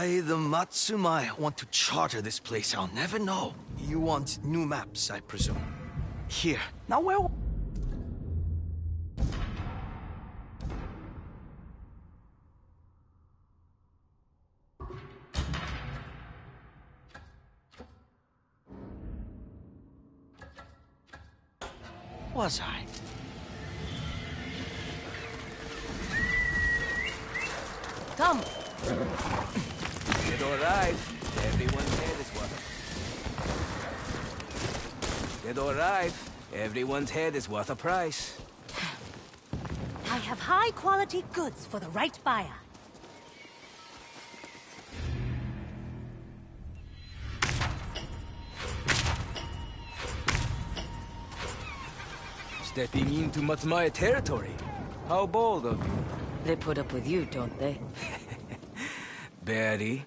Why the Matsumai want to charter this place, I'll never know. You want new maps, I presume. Here. Now where... was I? Come. It's all right. Everyone's head is worth It's all right. Everyone's head is worth a price. I have high-quality goods for the right buyer. Stepping into Matsumaya territory. How bold of you. They put up with you, don't they? Betty.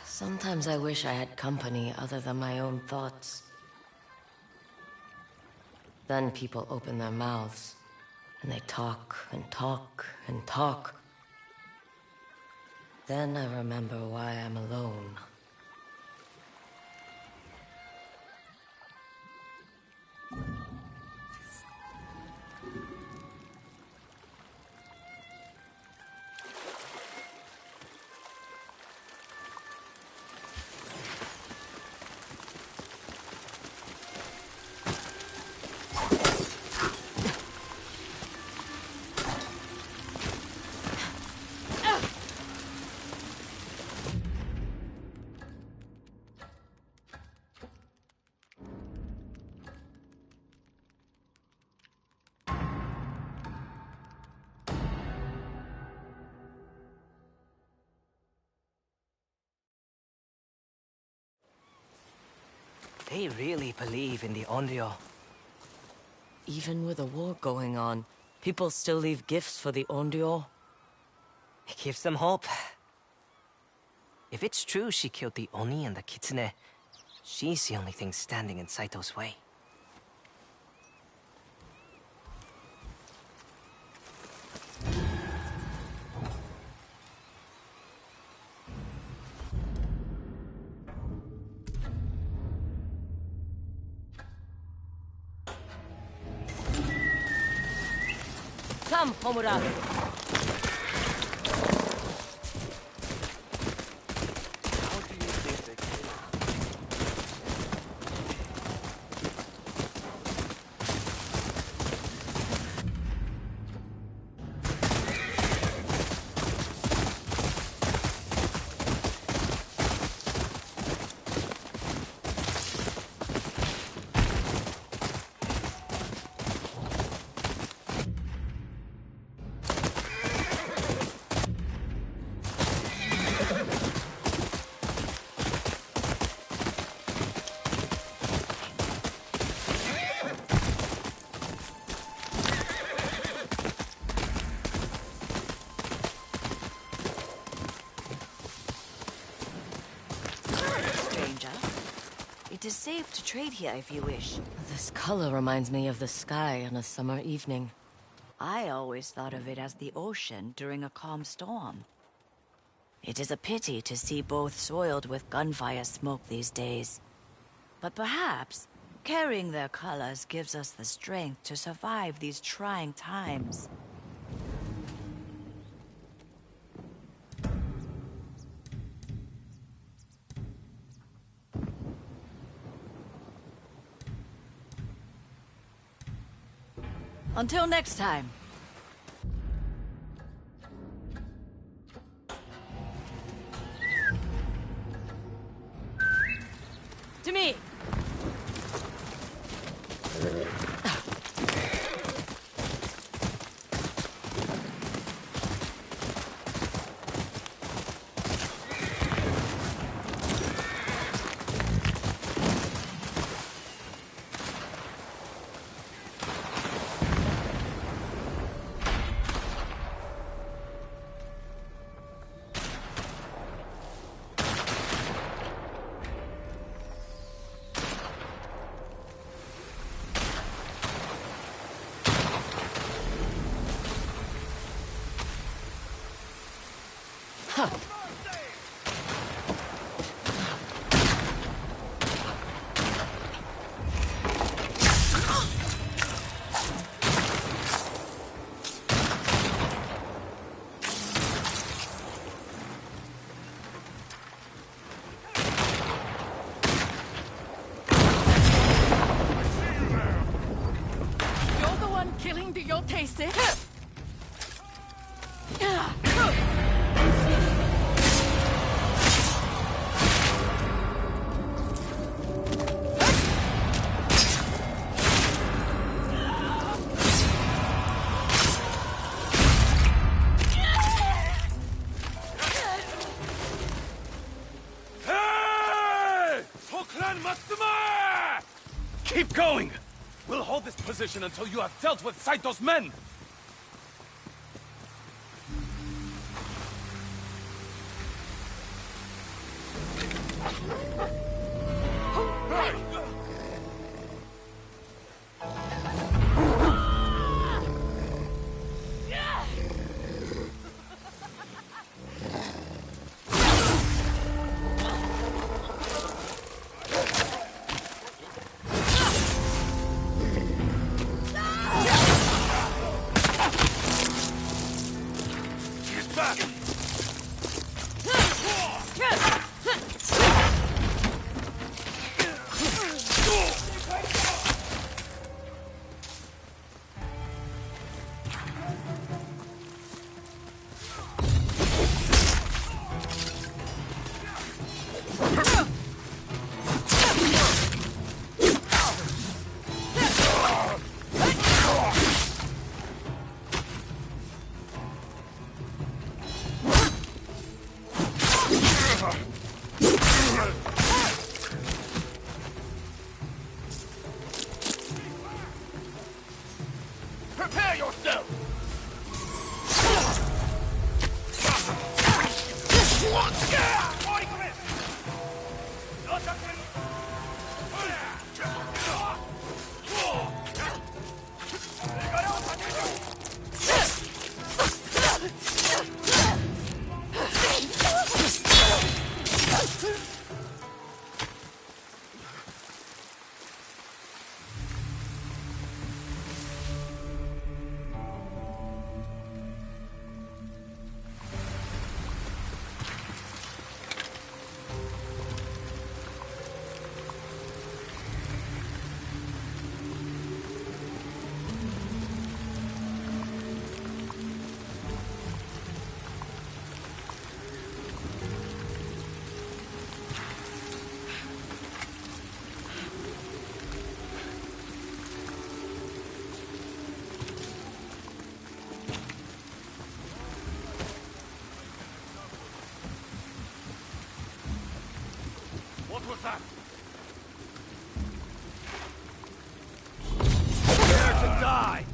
Sometimes I wish I had company other than my own thoughts. Then people open their mouths, and they talk and talk and talk. Then I remember why I'm alone. They really believe in the Onryo. Even with a war going on, people still leave gifts for the Onryo. It gives them hope. If it's true she killed the Oni and the Kitsune, she's the only thing standing in Saito's way. Come, Homura. How do you think they came? It is safe to trade here if you wish. This color reminds me of the sky on a summer evening. I always thought of it as the ocean during a calm storm. It is a pity to see both soiled with gunfire smoke these days. But perhaps carrying their colors gives us the strength to survive these trying times. Until next time. To me! You're the one killing the Yōtei, sis? Keep going! We'll hold this position until you have dealt with Saito's men! What was that? Prepare to die!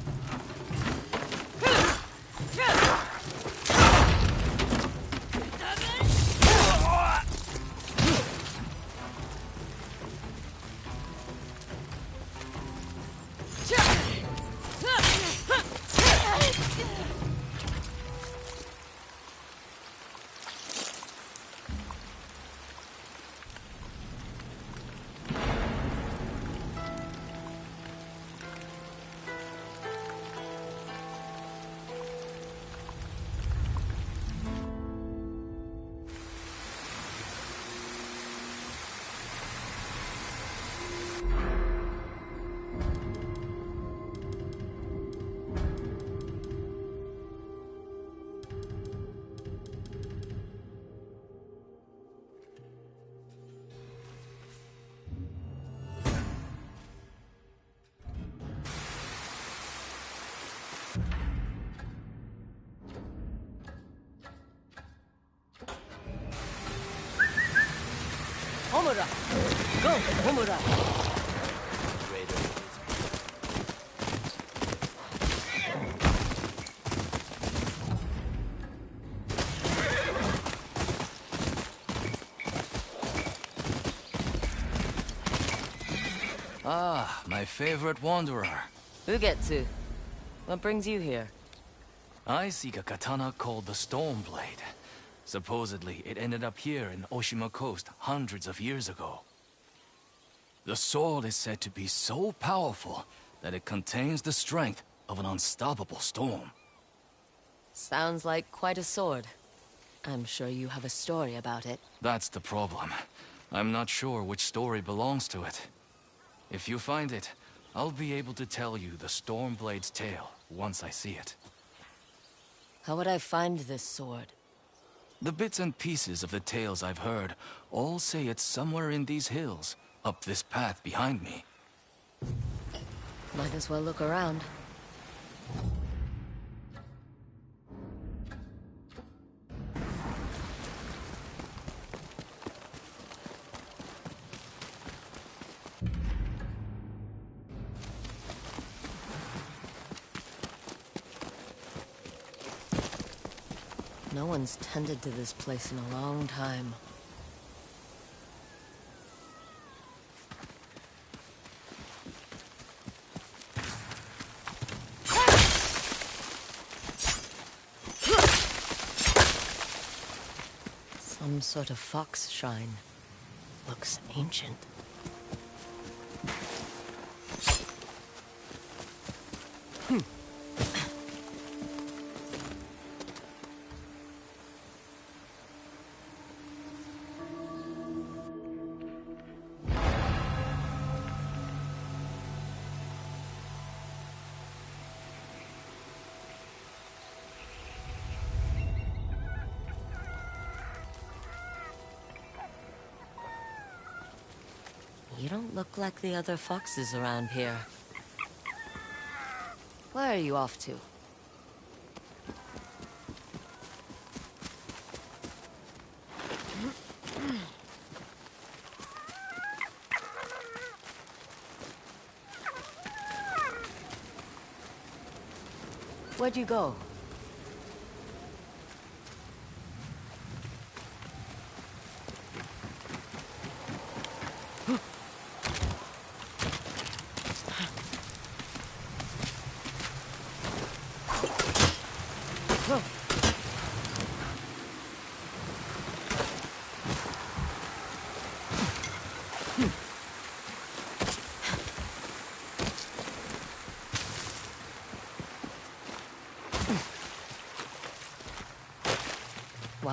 Homura! Go, Homura! Ah, my favorite wanderer. Ugetsu, what brings you here? I seek a katana called the Stormblade. Supposedly, it ended up here in Oshima Coast hundreds of years ago. The sword is said to be so powerful that it contains the strength of an unstoppable storm. Sounds like quite a sword. I'm sure you have a story about it. That's the problem. I'm not sure which story belongs to it. If you find it, I'll be able to tell you the Stormblade's tale once I see it. How would I find this sword? The bits and pieces of the tales I've heard all say it's somewhere in these hills, up this path behind me. Might as well look around. No one's tended to this place in a long time. Some sort of fox shrine. Looks ancient. You don't look like the other foxes around here. Where are you off to? Where'd you go?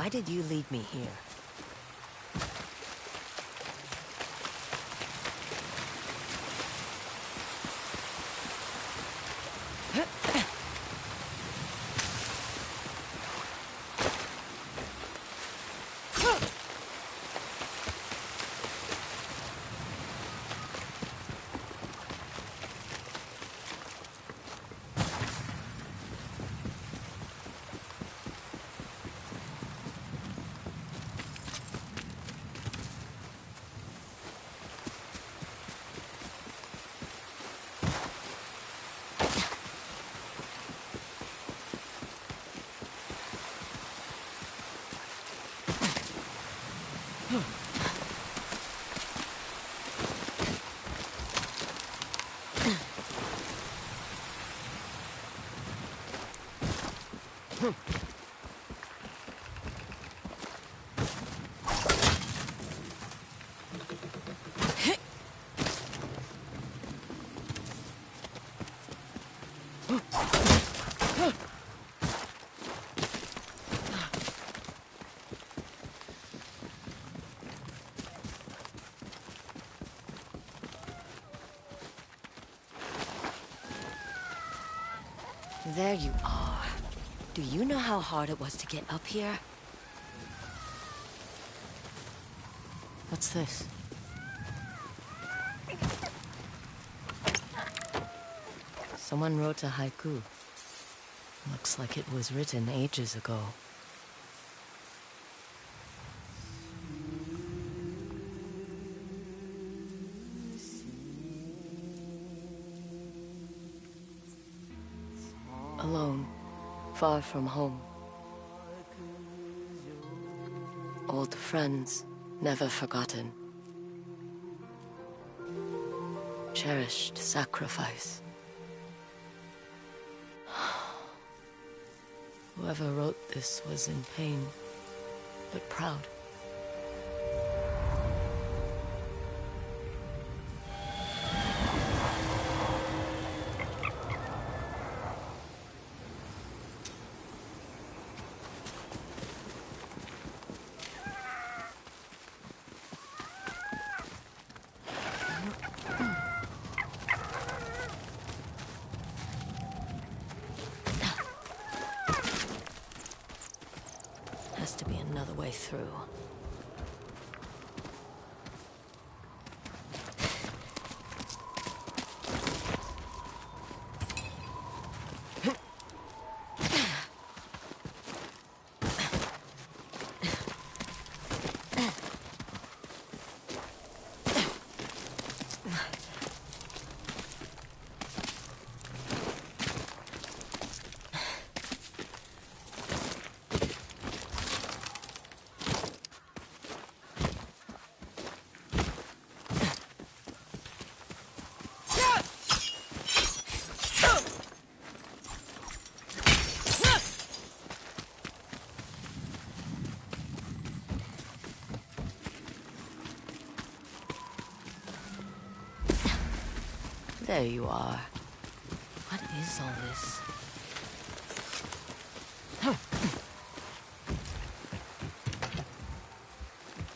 Why did you lead me here? There you are. Do you know how hard it was to get up here? What's this? Someone wrote a haiku. Looks like it was written ages ago. Alone, far from home. Old friends, never forgotten. Cherished sacrifice. Whoever wrote this was in pain, but proud. Has to be another way through. There you are. What is all this?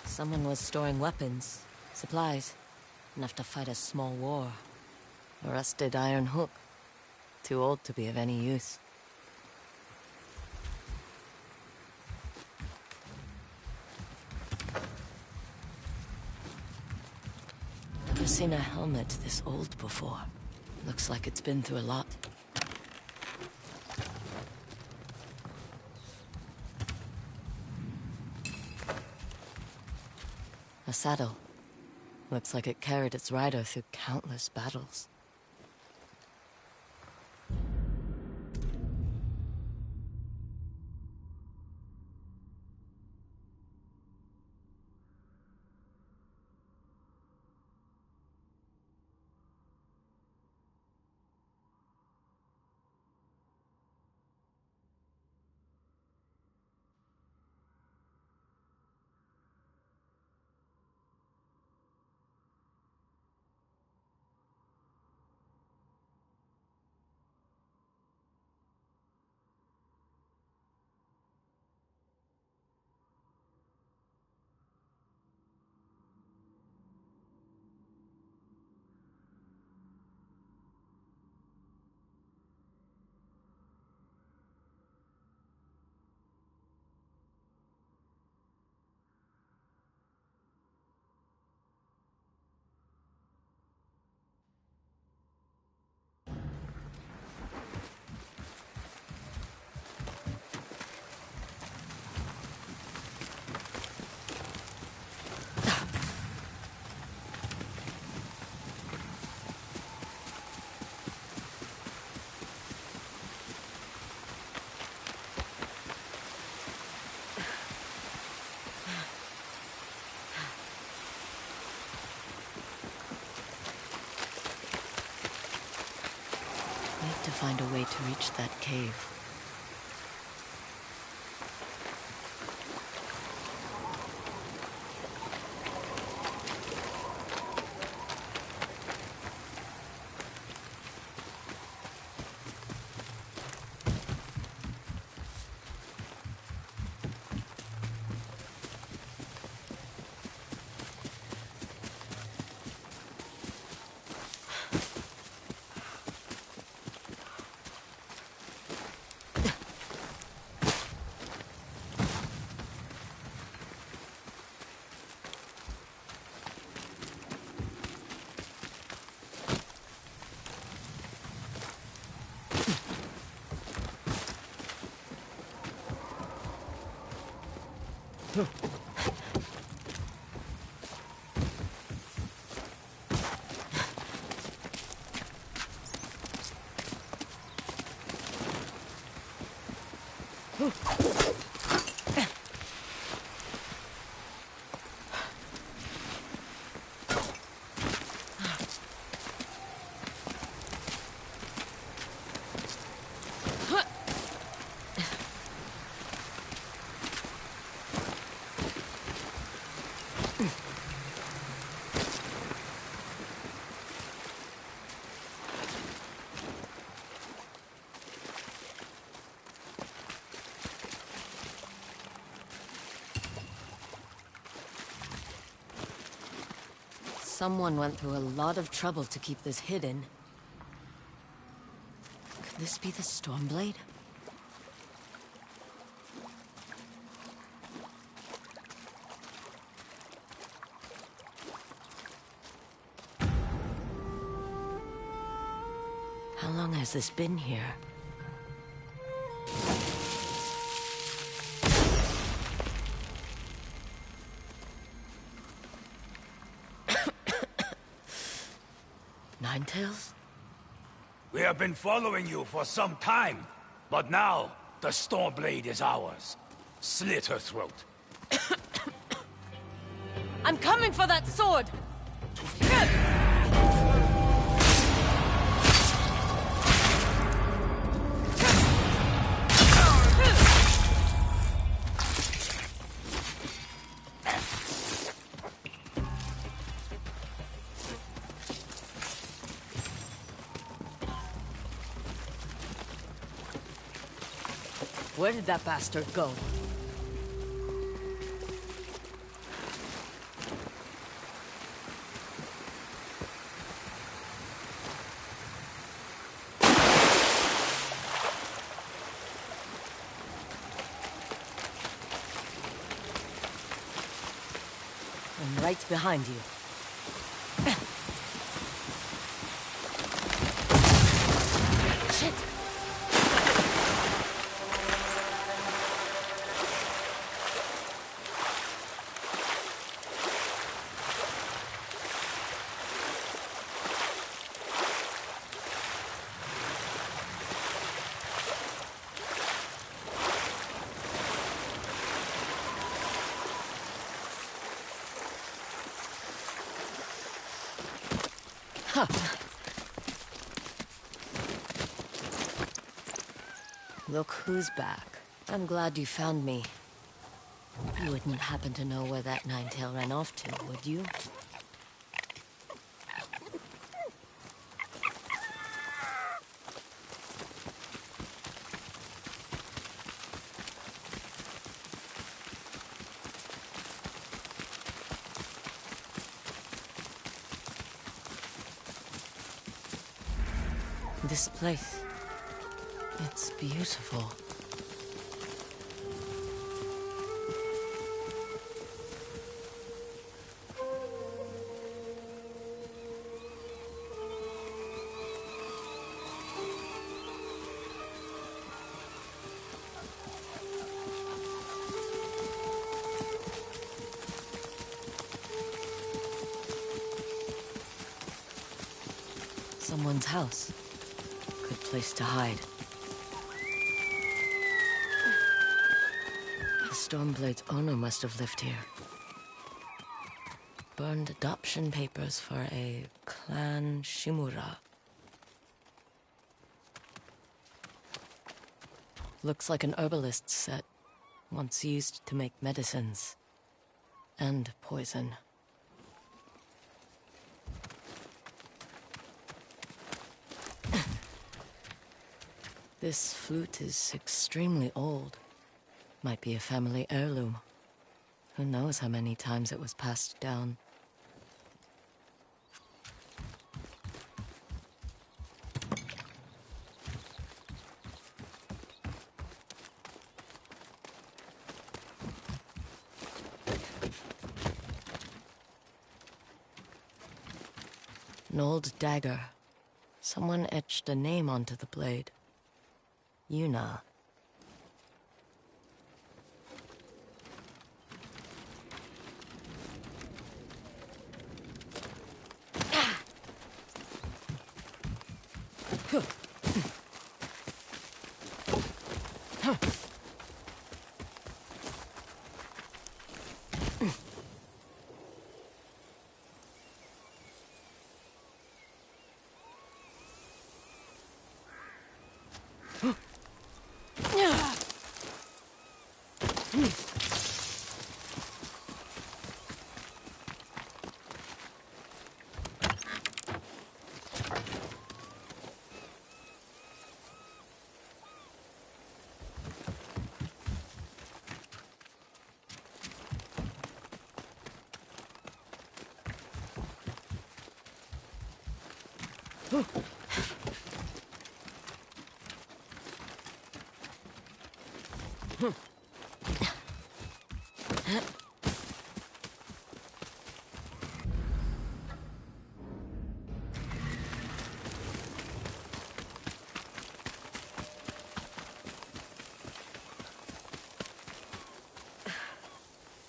Someone was storing weapons, supplies, enough to fight a small war. A rusted iron hook, too old to be of any use. Never seen a helmet this old before. Looks like it's been through a lot. A saddle. Looks like it carried its rider through countless battles. to find a way to reach that cave. Someone went through a lot of trouble to keep this hidden. Could this be the Stormblade? How long has this been here? Ninetales? We have been following you for some time, but now the Stormblade is ours. Slit her throat. I'm coming for that sword! Where did that bastard go? I'm right behind you. Shit! Huh. Look who's back. I'm glad you found me. You wouldn't happen to know where that Ninetail ran off to, would you? This place, it's beautiful. Someone's house. Good place to hide. The Stormblade's owner must have lived here. Burned adoption papers for a clan Shimura. Looks like an herbalist's set, once used to make medicines. And poison. This flute is extremely old. Might be a family heirloom. Who knows how many times it was passed down. An old dagger. Someone etched a name onto the blade. Yuna.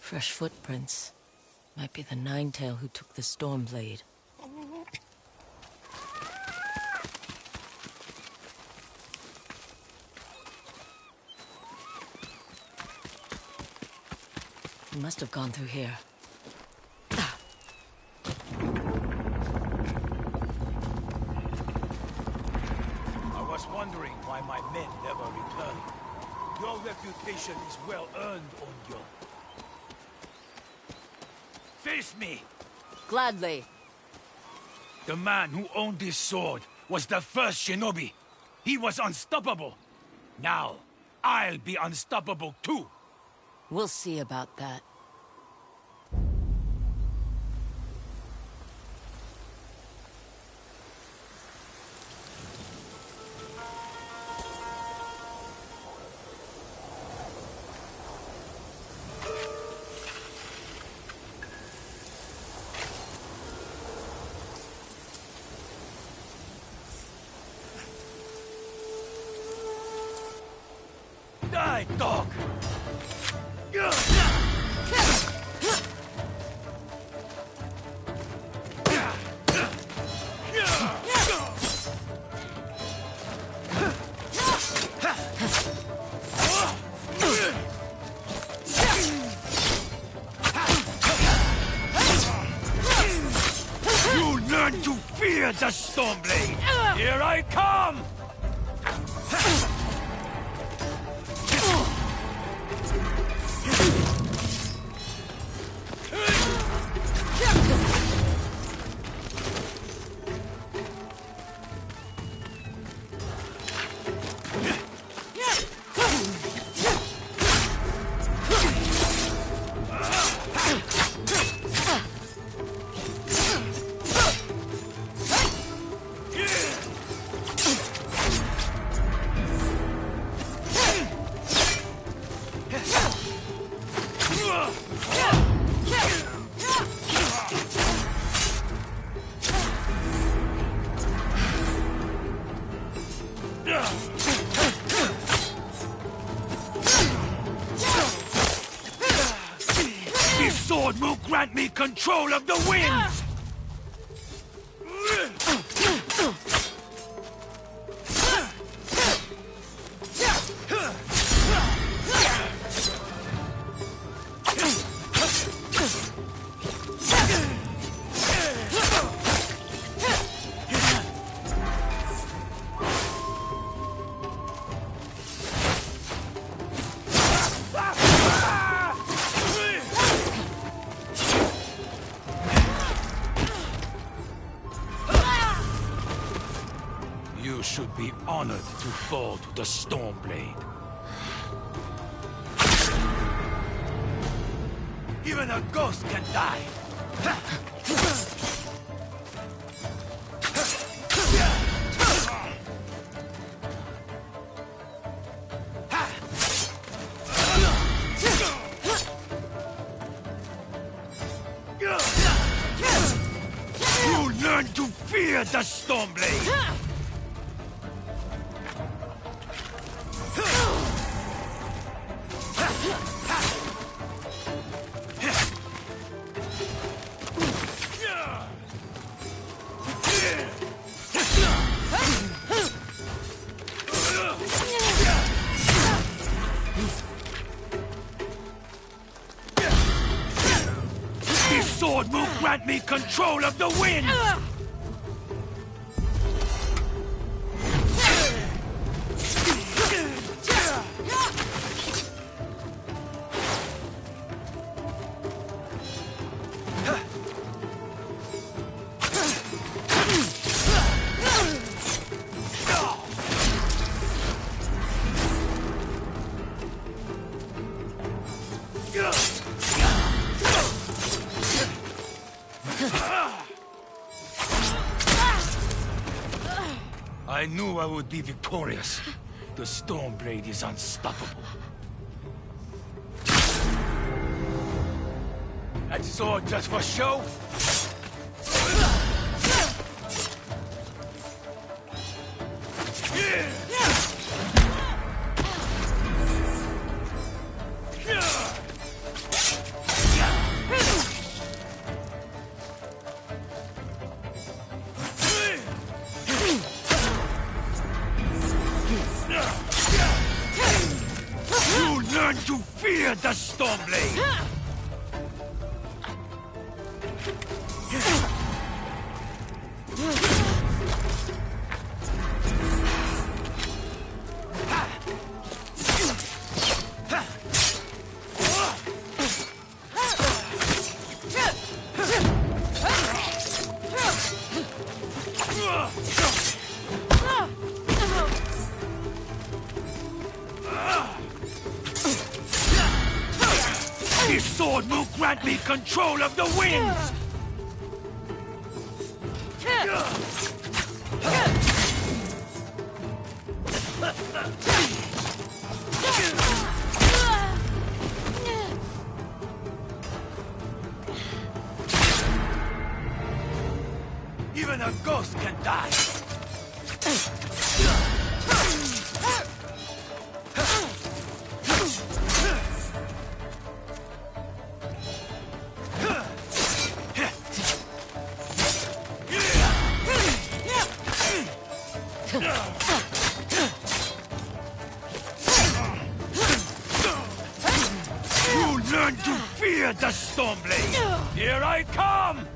Fresh footprints. Might be the Ninetail who took the Stormblade. He must have gone through here. I was wondering why my men never returned. Your reputation is well earned, Onyo. Face me! Gladly. The man who owned this sword was the first shinobi. He was unstoppable. Now, I'll be unstoppable too. We'll see about that. Die, dog! You learn to fear the Stormblade! Here I come! This sword will grant me control of the winds! You should be honored to fall to the Stormblade. Even a ghost can die. You learn to fear the Stormblade. This sword will grant me control of the wind! I knew I would be victorious. The Stormblade is unstoppable. That sword just for show? You learn to fear the Stormblade! This sword will grant me control of the winds! Even a ghost can die! You learn to fear the Stormblade! Here I come!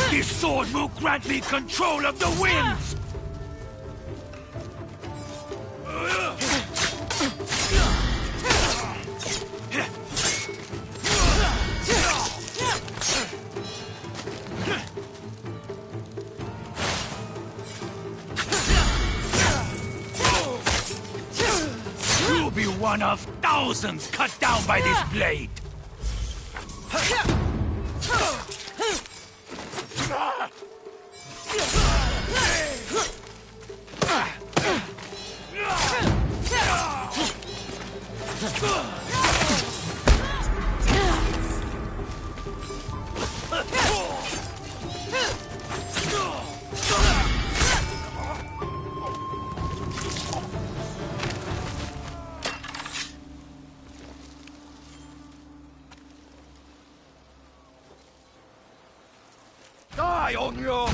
This sword will grant me control of the winds! You'll be one of thousands cut down by this blade! Die on your...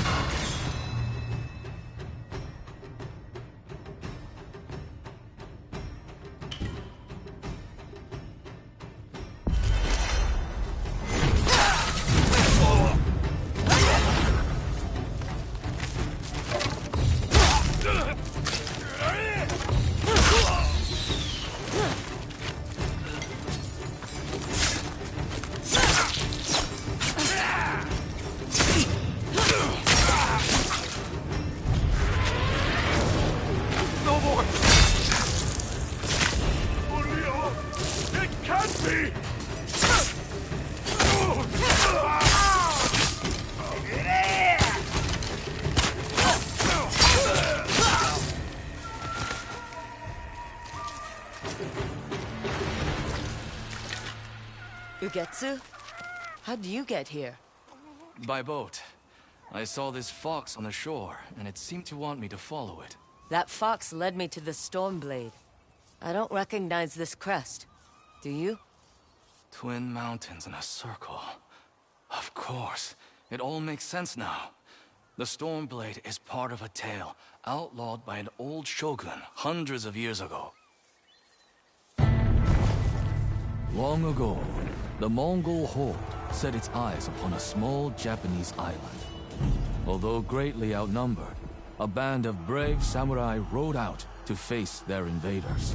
Ugetsu? How'd you get here? By boat. I saw this fox on the shore, and it seemed to want me to follow it. That fox led me to the Stormblade. I don't recognize this crest. Do you? Twin mountains in a circle. Of course. It all makes sense now. The Stormblade is part of a tale outlawed by an old shogun hundreds of years ago. Long ago, the Mongol horde set its eyes upon a small Japanese island. Although greatly outnumbered, a band of brave samurai rode out to face their invaders.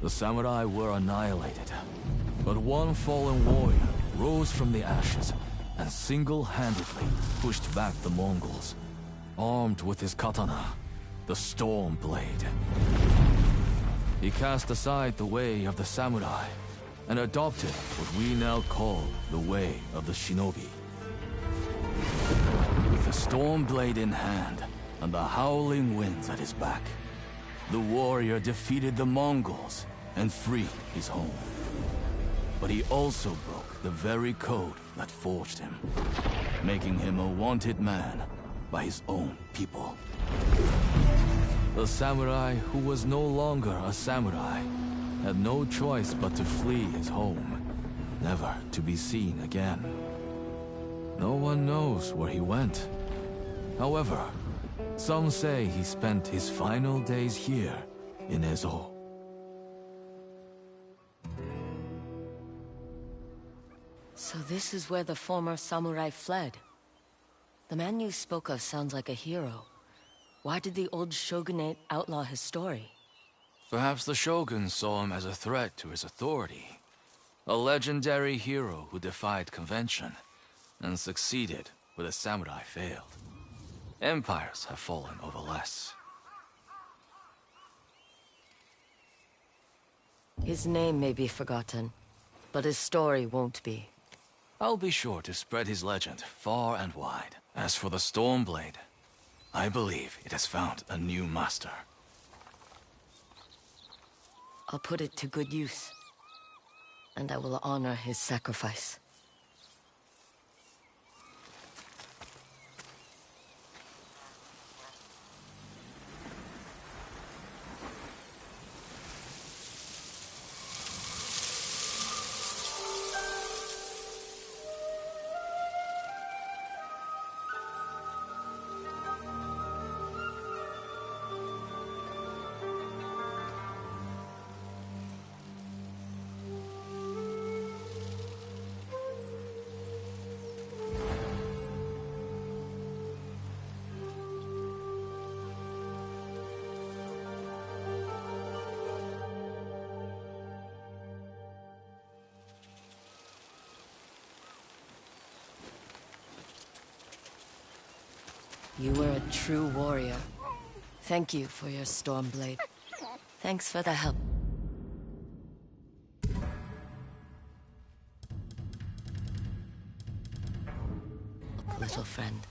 The samurai were annihilated, but one fallen warrior rose from the ashes and single-handedly pushed back the Mongols, armed with his katana, the Stormblade. He cast aside the way of the samurai and adopted what we now call the way of the shinobi. With the Stormblade in hand and the howling winds at his back, the warrior defeated the Mongols and freed his home. But he also broke the very code that forged him, making him a wanted man by his own people. The samurai who was no longer a samurai had no choice but to flee his home, never to be seen again. No one knows where he went. However, some say he spent his final days here in Ezo. So this is where the former samurai fled. The man you spoke of sounds like a hero. Why did the old shogunate outlaw his story? Perhaps the shogun saw him as a threat to his authority. A legendary hero who defied convention and succeeded where the samurai failed. Empires have fallen over less. His name may be forgotten, but his story won't be. I'll be sure to spread his legend far and wide. As for the Stormblade, I believe it has found a new master. I'll put it to good use, and I will honor his sacrifice. You were a true warrior. Thank you for your Stormblade. Thanks for the help. Look, little friend.